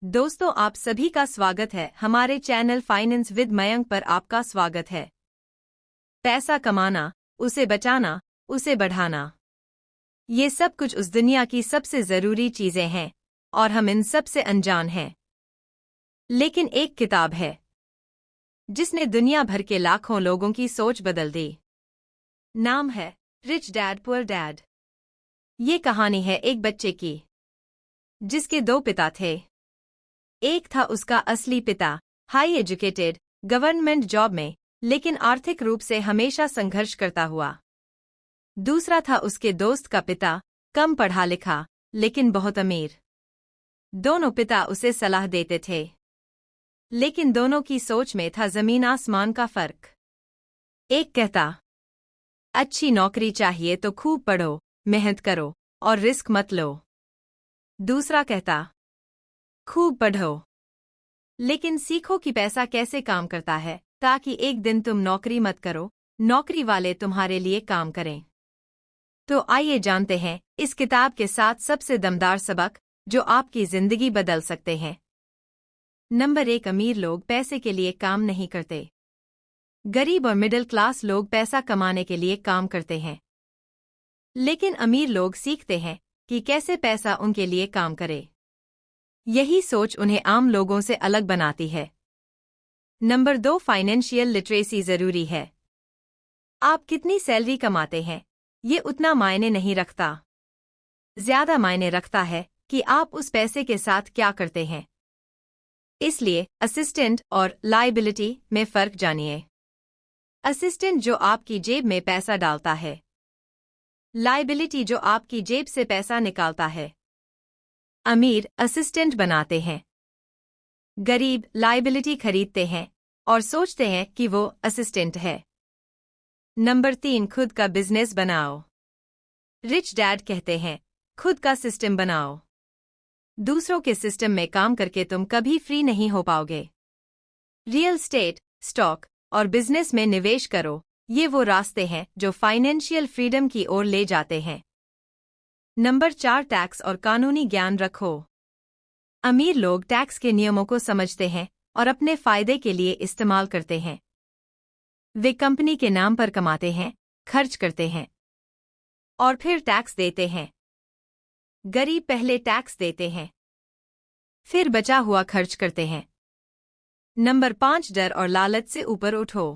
दोस्तों, आप सभी का स्वागत है हमारे चैनल फाइनेंस विद मयंक पर। आपका स्वागत है। पैसा कमाना, उसे बचाना, उसे बढ़ाना, ये सब कुछ उस दुनिया की सबसे जरूरी चीजें हैं और हम इन सब से अनजान हैं। लेकिन एक किताब है जिसने दुनिया भर के लाखों लोगों की सोच बदल दी। नाम है रिच डैड पुअर डैड। ये कहानी है एक बच्चे की जिसके दो पिता थे। एक था उसका असली पिता, हाई एजुकेटेड, गवर्नमेंट जॉब में, लेकिन आर्थिक रूप से हमेशा संघर्ष करता हुआ। दूसरा था उसके दोस्त का पिता, कम पढ़ा लिखा लेकिन बहुत अमीर। दोनों पिता उसे सलाह देते थे, लेकिन दोनों की सोच में था जमीन आसमान का फर्क। एक कहता, अच्छी नौकरी चाहिए तो खूब पढ़ो, मेहनत करो और रिस्क मत लो। दूसरा कहता, खूब पढ़ो लेकिन सीखो कि पैसा कैसे काम करता है, ताकि एक दिन तुम नौकरी मत करो, नौकरी वाले तुम्हारे लिए काम करें। तो आइए जानते हैं इस किताब के 7 सबसे दमदार सबक जो आपकी जिंदगी बदल सकते हैं। नंबर 1, अमीर लोग पैसे के लिए काम नहीं करते। गरीब और मिडिल क्लास लोग पैसा कमाने के लिए काम करते हैं, लेकिन अमीर लोग सीखते हैं कि कैसे पैसा उनके लिए काम करे। यही सोच उन्हें आम लोगों से अलग बनाती है। नंबर 2, फाइनेंशियल लिटरेसी जरूरी है। आप कितनी सैलरी कमाते हैं, ये उतना मायने नहीं रखता। ज्यादा मायने रखता है कि आप उस पैसे के साथ क्या करते हैं। इसलिए असिस्टेंट और लायबिलिटी में फर्क जानिए। असिस्टेंट जो आपकी जेब में पैसा डालता है, लायबिलिटी जो आपकी जेब से पैसा निकालता है। अमीर असिस्टेंट बनाते हैं, गरीब लायबिलिटी खरीदते हैं और सोचते हैं कि वो असिस्टेंट है। नंबर 3, खुद का बिजनेस बनाओ। रिच डैड कहते हैं, खुद का सिस्टम बनाओ। दूसरों के सिस्टम में काम करके तुम कभी फ्री नहीं हो पाओगे। रियल एस्टेट, स्टॉक और बिजनेस में निवेश करो, ये वो रास्ते हैं जो फाइनेंशियल फ्रीडम की ओर ले जाते हैं। नंबर 4, टैक्स और कानूनी ज्ञान रखो। अमीर लोग टैक्स के नियमों को समझते हैं और अपने फायदे के लिए इस्तेमाल करते हैं। वे कंपनी के नाम पर कमाते हैं, खर्च करते हैं और फिर टैक्स देते हैं। गरीब पहले टैक्स देते हैं, फिर बचा हुआ खर्च करते हैं। नंबर 5, डर और लालच से ऊपर उठो।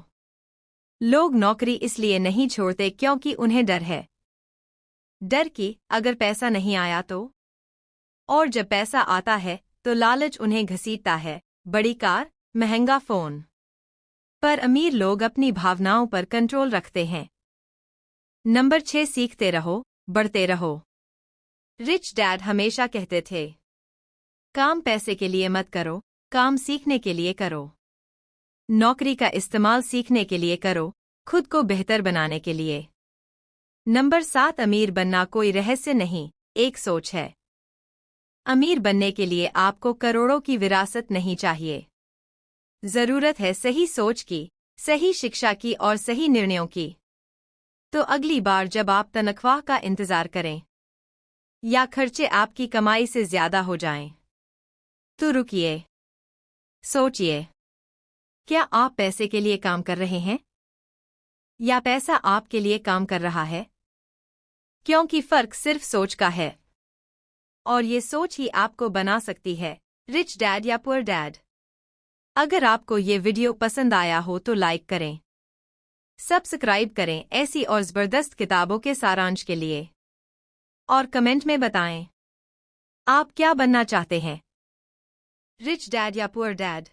लोग नौकरी इसलिए नहीं छोड़ते क्योंकि उन्हें डर है। डर कि अगर पैसा नहीं आया तो, और जब पैसा आता है तो लालच उन्हें घसीटता है, बड़ी कार, महंगा फोन। पर अमीर लोग अपनी भावनाओं पर कंट्रोल रखते हैं। नंबर 6, सीखते रहो, बढ़ते रहो। रिच डैड हमेशा कहते थे, काम पैसे के लिए मत करो, काम सीखने के लिए करो। नौकरी का इस्तेमाल सीखने के लिए करो, खुद को बेहतर बनाने के लिए। नंबर 7, अमीर बनना कोई रहस्य नहीं, एक सोच है। अमीर बनने के लिए आपको करोड़ों की विरासत नहीं चाहिए। जरूरत है सही सोच की, सही शिक्षा की और सही निर्णयों की। तो अगली बार जब आप तनख्वाह का इंतजार करें या खर्चे आपकी कमाई से ज्यादा हो जाएं, तो रुकिए, सोचिए, क्या आप पैसे के लिए काम कर रहे हैं या पैसा आपके लिए काम कर रहा है? क्योंकि फर्क सिर्फ सोच का है, और ये सोच ही आपको बना सकती है रिच डैड या पुअर डैड। अगर आपको ये वीडियो पसंद आया हो तो लाइक करें, सब्सक्राइब करें ऐसी और जबरदस्त किताबों के सारांश के लिए, और कमेंट में बताएं आप क्या बनना चाहते हैं, रिच डैड या पुअर डैड।